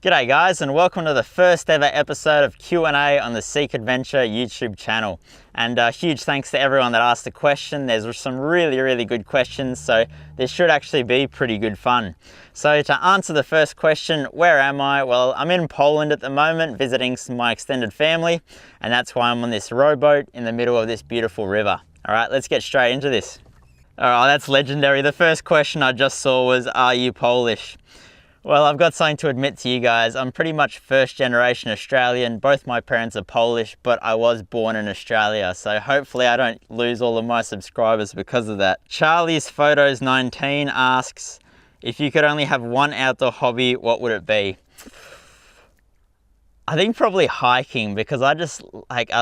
G'day guys, and welcome to the first ever episode of Q&A on the Seek Adventure YouTube channel. And huge thanks to everyone that asked a question. There's some really good questions, so this should actually be pretty good fun. So to answer the first question, where am I? Well, I'm in Poland at the moment visiting my extended family, and that's why I'm on this rowboat in the middle of this beautiful river. All right, let's get straight into this. All right, that's legendary. The first question I just saw was, are you Polish? Well, I've got something to admit to you guys. I'm pretty much first generation Australian. Both my parents are Polish, but I was born in Australia. So hopefully I don't lose all of my subscribers because of that. Charlie's Photos 19 asks, if you could only have one outdoor hobby, what would it be? I think probably hiking, because I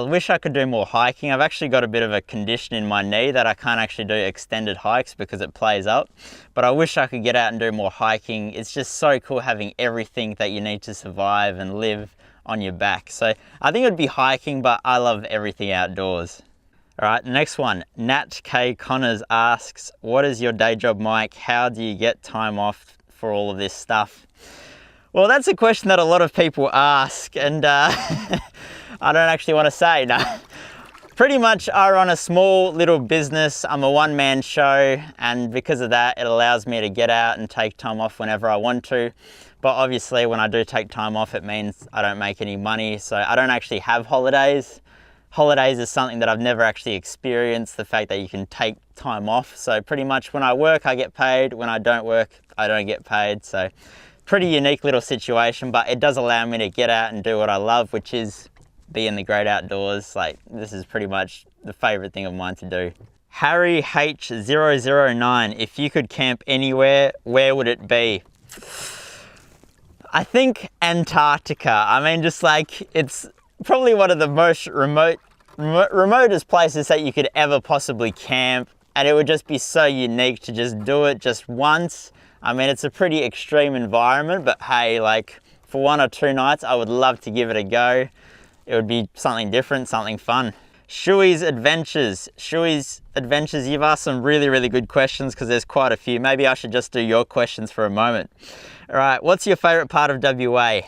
wish I could do more hiking. I've actually got a bit of a condition in my knee that I can't actually do extended hikes because it plays up. But I wish I could get out and do more hiking. It's just so cool having everything that you need to survive and live on your back. So I think it would be hiking, but I love everything outdoors. All right, next one. Nat K. Connors asks, what is your day job, Mike? How do you get time off for all of this stuff? Well, that's a question that a lot of people ask, and I don't actually want to say, no. Pretty much I run a small little business. I'm a one-man show, and because of that, it allows me to get out and take time off whenever I want to. But obviously, when I do take time off, it means I don't make any money, so I don't actually have holidays. Holidays is something that I've never actually experienced, the fact that you can take time off. So pretty much when I work, I get paid. When I don't work, I don't get paid. So pretty unique little situation, but it does allow me to get out and do what I love, which is be in the great outdoors. Like, this is pretty much the favorite thing of mine to do. Harry H009, if you could camp anywhere, where would it be? I think Antarctica. I mean, just like, it's probably one of the most remotest places that you could ever possibly camp, and it would just be so unique to just do it just once. I mean, it's a pretty extreme environment, but hey, like for 1 or 2 nights, I would love to give it a go. It would be something different, something fun. Shui's Adventures. Shui's Adventures, you've asked some really good questions because there's quite a few. Maybe I should just do your questions for a moment. All right, what's your favorite part of WA?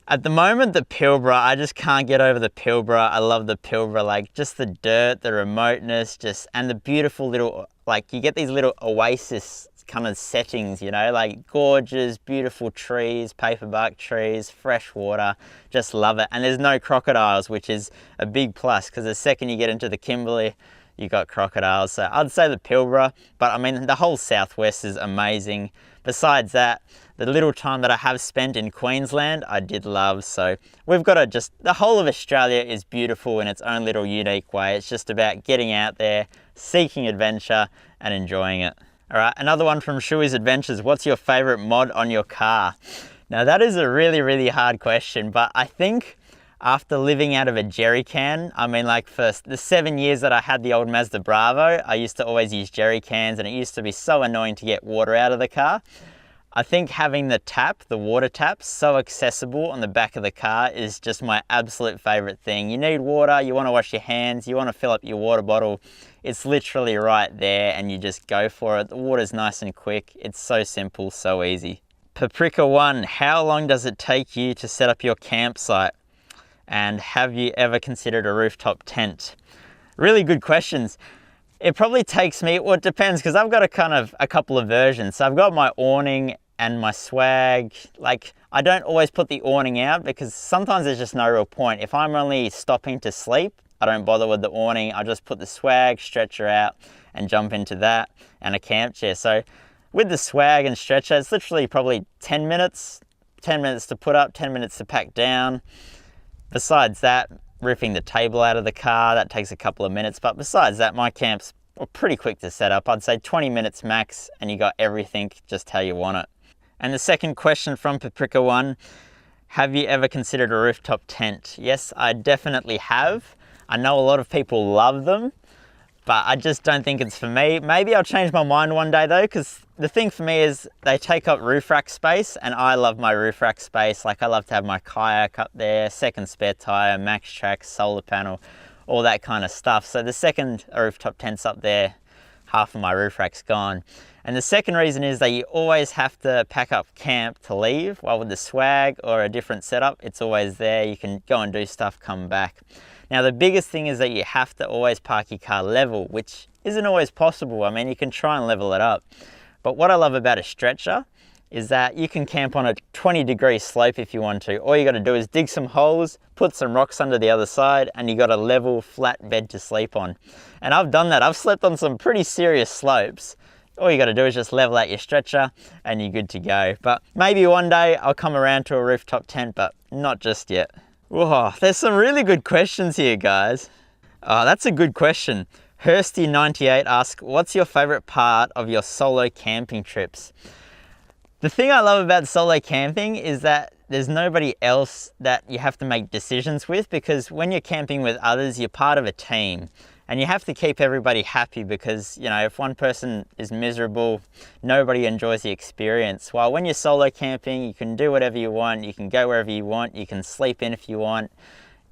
At the moment, the Pilbara. I just can't get over the Pilbara. I love the Pilbara, like just the dirt, the remoteness, and the beautiful little, like you get these little oasis kind of settings, you know, like gorgeous, beautiful trees, paperbark trees, fresh water, just love it. And there's no crocodiles, which is a big plus, because the second you get into the Kimberley, you got crocodiles. So I'd say the Pilbara, but I mean, the whole southwest is amazing. Besides that, the little time that I have spent in Queensland, I did love. So we've got the whole of Australia is beautiful in its own little unique way. It's just about getting out there, seeking adventure and enjoying it. All right, another one from Shui's Adventures. What's your favorite mod on your car? Now that is a really hard question, but I think after living out of a jerry can, I mean, like for the 7 years that I had the old Mazda Bravo, I used to always use jerry cans, and it used to be so annoying to get water out of the car. I think having the water tap, so accessible on the back of the car is just my absolute favorite thing. You need water, you want to wash your hands, you want to fill up your water bottle. It's literally right there and you just go for it. The water's nice and quick. It's so simple, so easy. Paprika 1, how long does it take you to set up your campsite? And have you ever considered a rooftop tent? Really good questions. It probably takes me, well, it depends, because I've got a couple of versions. So I've got my awning and my swag. Like, I don't always put the awning out because sometimes there's just no real point. If I'm only stopping to sleep, I don't bother with the awning. I just put the swag, stretcher out and jump into that, and a camp chair. So with the swag and stretcher, it's literally probably 10 minutes to put up, 10 minutes to pack down. Besides that, ripping the table out of the car, that takes a couple of minutes. But besides that, my camps are pretty quick to set up. I'd say 20 minutes max, and you got everything just how you want it. And the second question from Paprika 1, have you ever considered a rooftop tent? Yes, I definitely have. I know a lot of people love them, but I just don't think it's for me. Maybe I'll change my mind one day though, because the thing for me is they take up roof rack space, and I love my roof rack space. Like, I love to have my kayak up there, second spare tire, max track, solar panel, all that kind of stuff. So the second a rooftop tent's up there, half of my roof rack's gone. And the second reason is that you always have to pack up camp to leave, while with the swag or a different setup, it's always there. You can go and do stuff, come back. Now the biggest thing is that you have to always park your car level, which isn't always possible. I mean, you can try and level it up. But what I love about a stretcher is that you can camp on a 20-degree slope if you want to. All you got to do is dig some holes, put some rocks under the other side, and you got a level, flat bed to sleep on. And I've done that. I've slept on some pretty serious slopes. All you got to do is just level out your stretcher and you're good to go. But maybe one day I'll come around to a rooftop tent, but not just yet. Whoa, there's some really good questions here, guys. Oh, that's a good question. Hursty98 asks, what's your favorite part of your solo camping trips? The thing I love about solo camping is that there's nobody else that you have to make decisions with, because when you're camping with others, you're part of a team. And you have to keep everybody happy, because, you know, if one person is miserable, nobody enjoys the experience. While when you're solo camping, you can do whatever you want, you can go wherever you want, you can sleep in if you want.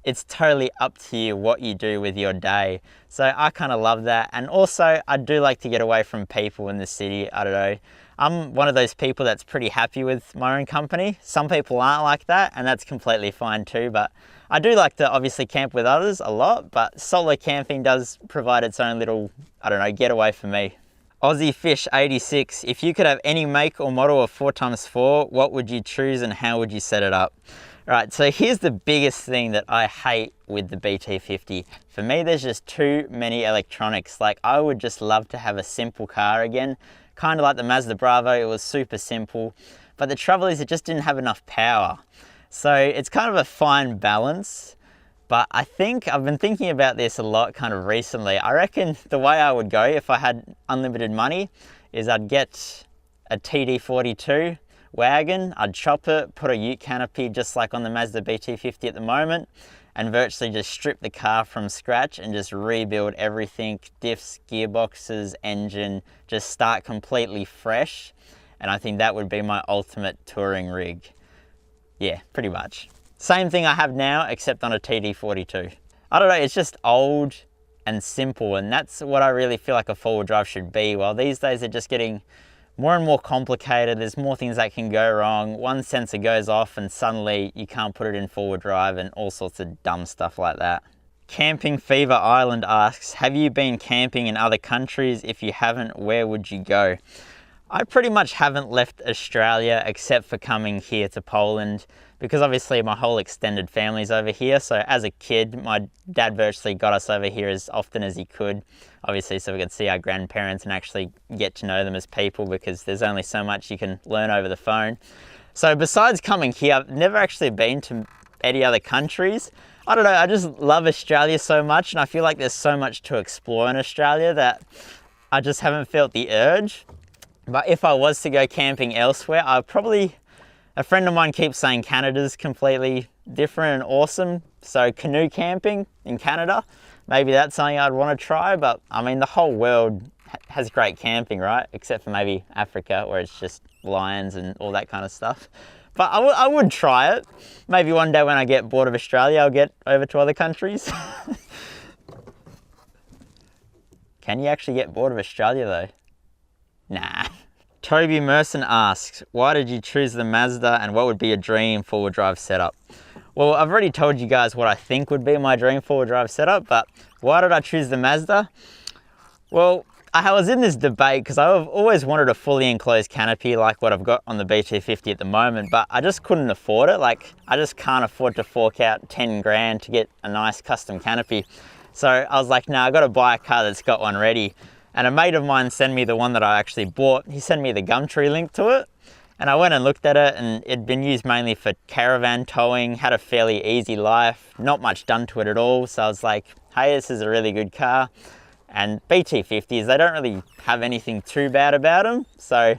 It's totally up to you what you do with your day. So I kind of love that. And also, I do like to get away from people in the city. I don't know. I'm one of those people that's pretty happy with my own company. Some people aren't like that, and that's completely fine too. But I do like to obviously camp with others a lot, but solo camping does provide its own little, I don't know, getaway for me. Aussie Fish 86, if you could have any make or model of 4x4, what would you choose and how would you set it up? Right, so here's the biggest thing that I hate with the BT50. For me, there's just too many electronics. Like, I would just love to have a simple car again, kind of like the Mazda Bravo. It was super simple, but the trouble is it just didn't have enough power. So it's kind of a fine balance, but I think I've been thinking about this a lot kind of recently. I reckon the way I would go if I had unlimited money is I'd get a TD42 wagon, I'd chop it, put a ute canopy just like on the Mazda BT50 at the moment, and virtually just strip the car from scratch and just rebuild everything, diffs, gearboxes, engine, just start completely fresh. And I think that would be my ultimate touring rig. Yeah, pretty much. Same thing I have now, except on a TD42. I don't know, it's just old and simple, and that's what I really feel like a four-wheel drive should be. While these days they're just getting more and more complicated. There's more things that can go wrong. One sensor goes off and suddenly you can't put it in four-wheel drive, and all sorts of dumb stuff like that. Camping Fever Island asks, have you been camping in other countries? If you haven't, where would you go? I pretty much haven't left Australia except for coming here to Poland, because obviously my whole extended family's over here. So as a kid, my dad virtually got us over here as often as he could, obviously so we could see our grandparents and actually get to know them as people, because there's only so much you can learn over the phone. So besides coming here, I've never actually been to any other countries. I don't know, I just love Australia so much, and I feel like there's so much to explore in Australia that I just haven't felt the urge. But if I was to go camping elsewhere, a friend of mine keeps saying Canada's completely different and awesome. So canoe camping in Canada, maybe that's something I'd want to try. But I mean, the whole world has great camping, right? Except for maybe Africa, where it's just lions and all that kind of stuff. But I would try it. Maybe one day when I get bored of Australia, I'll get over to other countries. Can you actually get bored of Australia though? Nah. Toby Merson asks, why did you choose the Mazda and what would be a dream four-wheel drive setup? Well, I've already told you guys what I think would be my dream four-wheel drive setup, but why did I choose the Mazda? Well, I was in this debate because I've always wanted a fully enclosed canopy like what I've got on the BT50 at the moment, but I just couldn't afford it. Like, I just can't afford to fork out 10 grand to get a nice custom canopy. So I was like, nah, I got to buy a car that's got one ready. And a mate of mine sent me the one that I actually bought. He sent me the Gumtree link to it. And I went and looked at it, and it'd been used mainly for caravan towing, had a fairly easy life, not much done to it at all. So I was like, hey, this is a really good car. And BT50s, they don't really have anything too bad about them. So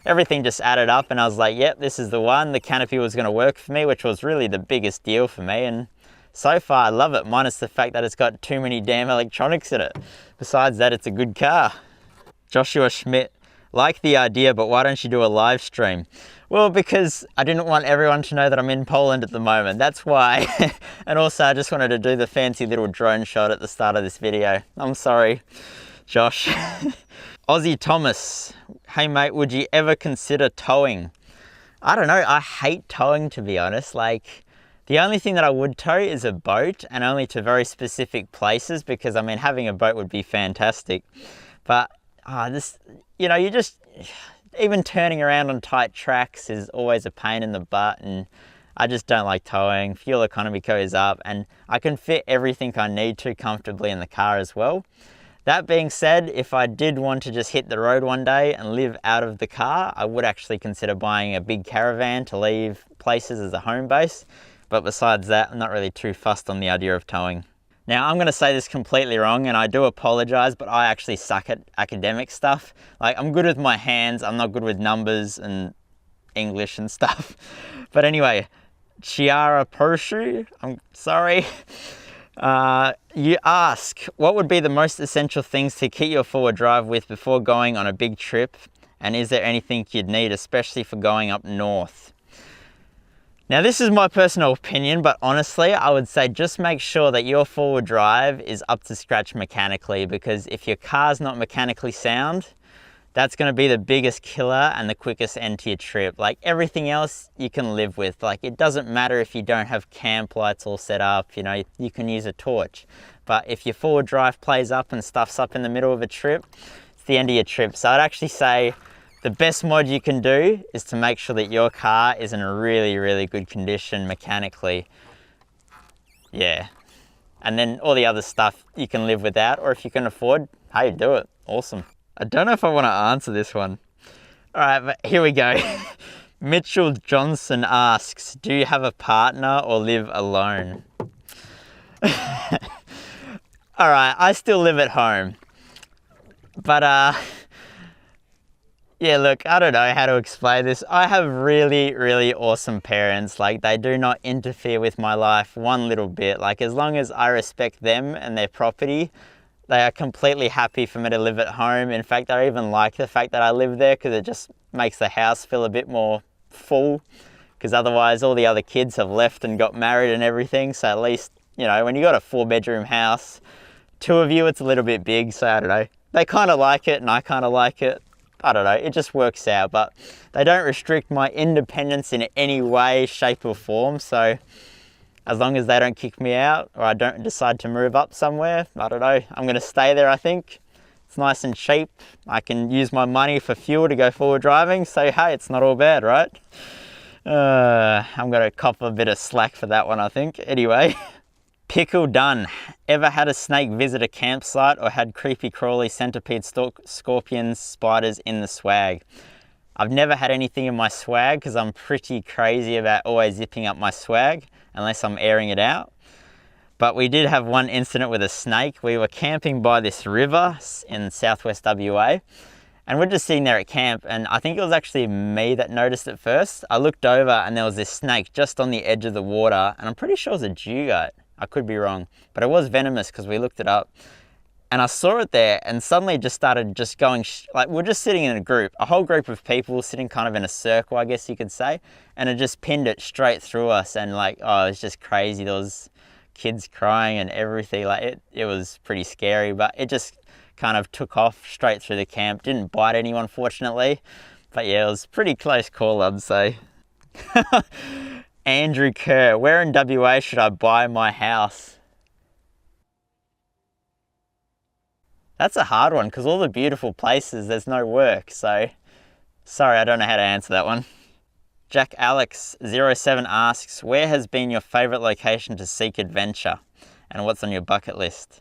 everything just added up, and I was like, yep, this is the one. The canopy was gonna work for me, which was really the biggest deal for me. And so far, I love it, minus the fact that it's got too many damn electronics in it. Besides that, it's a good car. Joshua Schmidt, like the idea, but why don't you do a live stream? Well, because I didn't want everyone to know that I'm in Poland at the moment. That's why. And also, I just wanted to do the fancy little drone shot at the start of this video. I'm sorry. Josh. Aussie Thomas, hey mate, would you ever consider towing? I don't know, I hate towing, to be honest. Like, the only thing that I would tow is a boat, and only to very specific places, because I mean, having a boat would be fantastic. But this, you know, even turning around on tight tracks is always a pain in the butt, and I just don't like towing. Fuel economy goes up, and I can fit everything I need to comfortably in the car as well. That being said, if I did want to just hit the road one day and live out of the car, I would actually consider buying a big caravan to leave places as a home base. But besides that, I'm not really too fussed on the idea of towing. Now, I'm going to say this completely wrong, and I do apologize, but I actually suck at academic stuff. Like, I'm good with my hands, I'm not good with numbers and English and stuff. But anyway, Chiara Poshu, I'm sorry. You ask, what would be the most essential things to kit your four-wheel drive with before going on a big trip? And is there anything you'd need, especially for going up north? Now, this is my personal opinion, but honestly, I would say just make sure that your four-wheel drive is up to scratch mechanically, because if your car's not mechanically sound, that's going to be the biggest killer and the quickest end to your trip. Like, everything else you can live with. Like, it doesn't matter if you don't have camp lights all set up, you know, you can use a torch. But if your four-wheel drive plays up and stuff's up in the middle of a trip, it's the end of your trip. So I'd actually say the best mod you can do is to make sure that your car is in a really, really good condition mechanically. Yeah. And then all the other stuff you can live without, or if you can afford, hey, do it. Awesome. I don't know if I want to answer this one. All right, but here we go. Mitchell Johnson asks, do you have a partner or live alone? All right, I still live at home. But, yeah, look, I don't know how to explain this. I have really, really awesome parents. Like, they do not interfere with my life one little bit. Like, as long as I respect them and their property, they are completely happy for me to live at home. In fact, I even like the fact that I live there, because it just makes the house feel a bit more full, because otherwise all the other kids have left and got married and everything. So at least, you know, when you got a 4-bedroom house, 2 of you, it's a little bit big. So I don't know, they kind of like it and I kind of like it. I don't know, it just works out. But they don't restrict my independence in any way, shape or form. So as long as they don't kick me out, or I don't decide to move up somewhere, I don't know, I'm going to stay there, I think. It's nice and cheap. I can use my money for fuel to go forward driving. So hey, it's not all bad, right? I'm going to cop a bit of slack for that one, I think. Anyway, Pickle Done. Ever had a snake visit a campsite or had creepy crawly centipede scorpions, spiders in the swag? I've never had anything in my swag, because I'm pretty crazy about always zipping up my swag unless I'm airing it out. But we did have one incident with a snake. We were camping by this river in southwest WA, and we're just sitting there at camp, and I think it was actually me that noticed it first. I looked over and there was this snake just on the edge of the water, and I'm pretty sure it was a dugite. I could be wrong, but it was venomous because we looked it up. And I saw it there, and suddenly it just started just going, like, we're just sitting in a group, a whole group of people sitting kind of in a circle, I guess you could say, and it just pinned it straight through us. And like, oh, it was just crazy. There was kids crying and everything. Like, it was pretty scary, but it just kind of took off straight through the camp. Didn't bite anyone, fortunately, but yeah, it was pretty close call, I'd say. Andrew Kerr, where in WA should I buy my house? That's a hard one, because all the beautiful places, there's no work. So, sorry, I don't know how to answer that one. Jack Alex 07 asks, where has been your favourite location to seek adventure? And what's on your bucket list?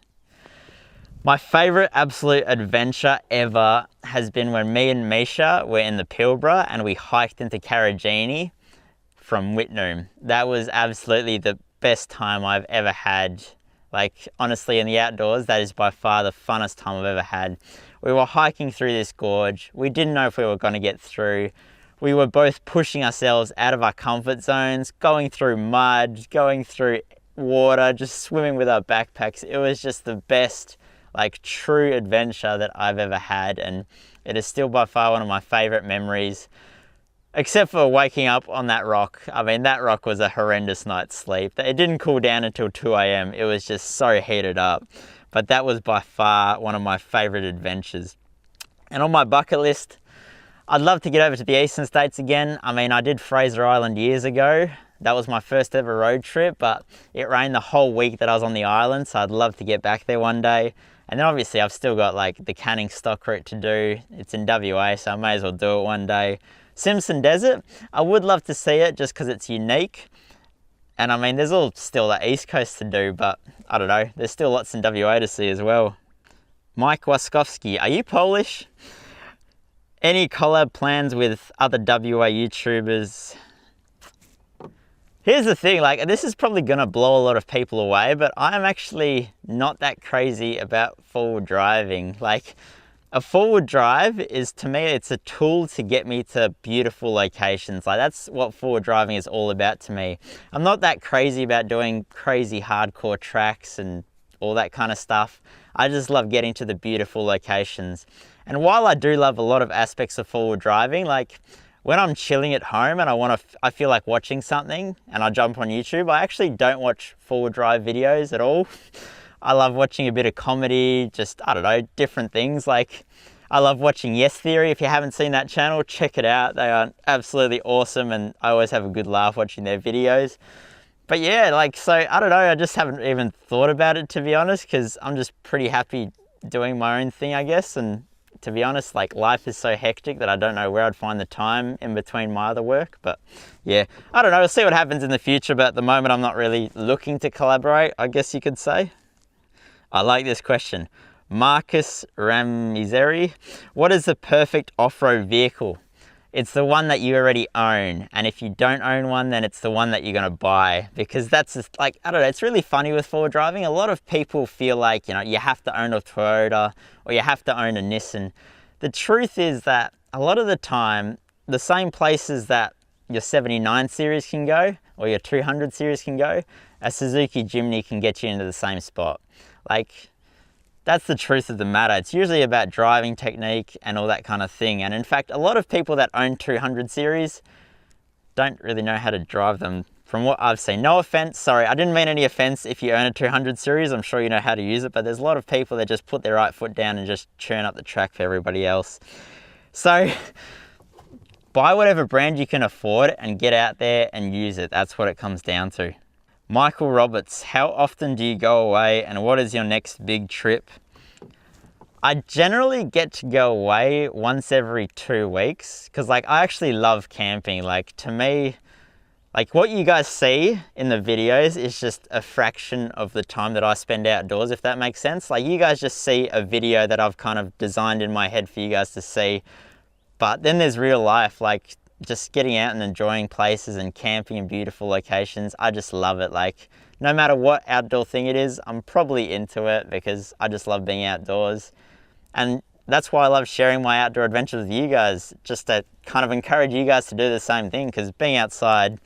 My favourite absolute adventure ever has been when me and Misha were in the Pilbara and we hiked into Karajini from Whitnoom. That was absolutely the best time I've ever had. Like, honestly, in the outdoors, that is by far the funnest time I've ever had. We were hiking through this gorge. We didn't know if we were going to get through. We were both pushing ourselves out of our comfort zones, going through mud, going through water, just swimming with our backpacks. It was just the best, like, true adventure that I've ever had. And it is still by far one of my favorite memories. Except for waking up on that rock. I mean, that rock was a horrendous night's sleep. It didn't cool down until 2 AM. It was just so heated up. but that was by far one of my favorite adventures. And on my bucket list, I'd love to get over to the eastern states again. I mean, I did Fraser Island years ago. That was my first ever road trip, but it rained the whole week that I was on the island, so I'd love to get back there one day. And then obviously I've still got like the Canning stock route to do. It's in WA, so I may as well do it one day. Simpson Desert, I would love to see it just because it's unique. And I mean, there's all still the East Coast to do, but I don't know. There's still lots in WA to see as well. Mike Waskowski, are you Polish? Any collab plans with other WA YouTubers? Here's the thing, like, this is probably gonna blow a lot of people away, but I'm actually not that crazy about forward driving. Like, a forward drive is, to me, it's a tool to get me to beautiful locations. Like, that's what forward driving is all about to me. I'm not that crazy about doing crazy hardcore tracks and all that kind of stuff. I just love getting to the beautiful locations. And while I do love a lot of aspects of forward driving, like, when I'm chilling at home and I feel like watching something and I jump on YouTube, I actually don't watch forward drive videos at all. I love watching a bit of comedy, just, I don't know, different things. Like, I love watching Yes Theory. If you haven't seen that channel, check it out. They are absolutely awesome and I always have a good laugh watching their videos. But yeah, like, so I don't know, I just haven't even thought about it, to be honest, because I'm just pretty happy doing my own thing, I guess. And to be honest, like, life is so hectic that I don't know where I'd find the time in between my other work. But yeah, I don't know, we'll see what happens in the future, but at the moment I'm not really looking to collaborate, I guess you could say. I like this question. Marcus Ramizeri, what is the perfect off-road vehicle? It's the one that you already own, and if you don't own one, then it's the one that you're gonna buy, because that's just, like, I don't know, it's really funny with forward driving. A lot of people feel like, you know, you have to own a Toyota or you have to own a Nissan. The truth is that a lot of the time, the same places that your 79 series can go or your 200 series can go, a Suzuki Jimny can get you into the same spot. Like, that's the truth of the matter. It's usually about driving technique and all that kind of thing. And in fact, a lot of people that own 200 series don't really know how to drive them, from what I've seen. No offense, sorry, I didn't mean any offense if you own a 200 series. I'm sure you know how to use it, but there's a lot of people that just put their right foot down and just churn up the track for everybody else. So buy whatever brand you can afford and get out there and use it. That's what it comes down to. Michael Roberts, how often do you go away and what is your next big trip? I generally get to go away once every 2 weeks because, like, I actually love camping. Like, to me, like, what you guys see in the videos is just a fraction of the time that I spend outdoors, if that makes sense. Like, you guys just see a video that I've kind of designed in my head for you guys to see, but then there's real life, like, just getting out and enjoying places and camping in beautiful locations. I just love it. Like, no matter what outdoor thing it is, I'm probably into it because I just love being outdoors. And that's why I love sharing my outdoor adventures with you guys, just to kind of encourage you guys to do the same thing, because being outside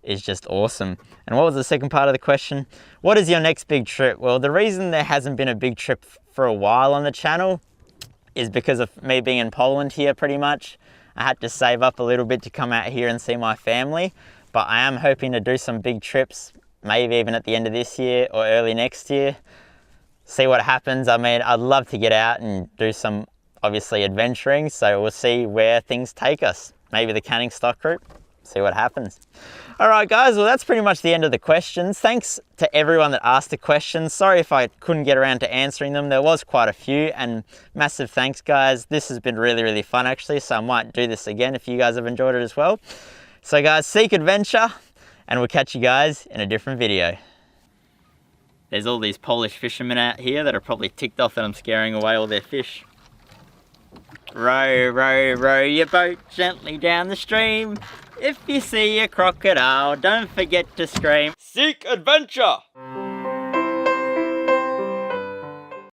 is just awesome. And what was the second part of the question? What is your next big trip? Well, the reason there hasn't been a big trip for a while on the channel is because of me being in Poland here pretty much. I had to save up a little bit to come out here and see my family, but I am hoping to do some big trips, maybe even at the end of this year or early next year. See what happens. I mean, I'd love to get out and do some, obviously, adventuring, so we'll see where things take us. Maybe the Canning stock route, see what happens. All right, guys, well, that's pretty much the end of the questions. Thanks to everyone that asked the questions. Sorry if I couldn't get around to answering them. There was quite a few, and massive thanks, guys. This has been really, really fun, actually, so I might do this again if you guys have enjoyed it as well. So, guys, seek adventure, and we'll catch you guys in a different video. There's all these Polish fishermen out here that are probably ticked off that I'm scaring away all their fish. Row, row, row your boat gently down the stream. If you see a crocodile, don't forget to scream, "Seek adventure!"